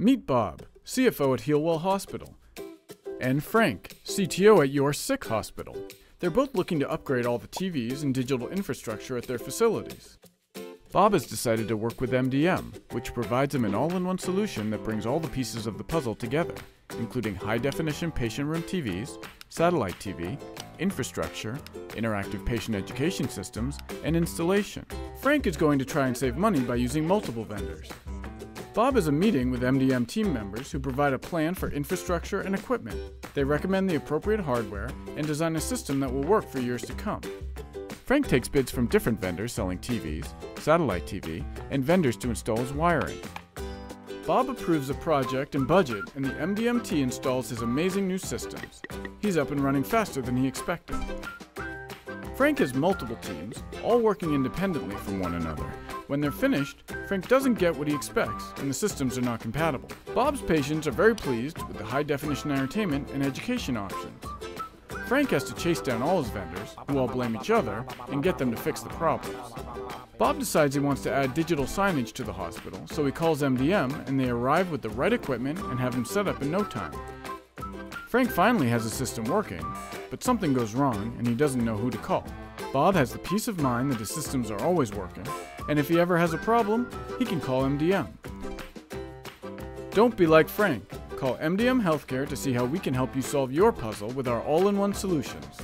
Meet Bob, CFO at Healwell Hospital, and Frank, CTO at Your Sick Hospital. They're both looking to upgrade all the TVs and digital infrastructure at their facilities. Bob has decided to work with MDM, which provides him an all-in-one solution that brings all the pieces of the puzzle together, including high-definition patient room TVs, satellite TV, infrastructure, interactive patient education systems, and installation. Frank is going to try and save money by using multiple vendors. Bob has a meeting with MDM team members who provide a plan for infrastructure and equipment. They recommend the appropriate hardware and design a system that will work for years to come. Frank takes bids from different vendors selling TVs, satellite TV, and vendors to install his wiring. Bob approves a project and budget, and the MDMT installs his amazing new systems. He's up and running faster than he expected. Frank has multiple teams, all working independently from one another. When they're finished, Frank doesn't get what he expects, and the systems are not compatible. Bob's patients are very pleased with the high-definition entertainment and education options. Frank has to chase down all his vendors, who all blame each other, and get them to fix the problems. Bob decides he wants to add digital signage to the hospital, so he calls MDM, and they arrive with the right equipment and have him set up in no time. Frank finally has the system working, but something goes wrong, and he doesn't know who to call. Bob has the peace of mind that his systems are always working, and if he ever has a problem, he can call MDM. Don't be like Frank. Call MDM Healthcare to see how we can help you solve your puzzle with our all-in-one solutions.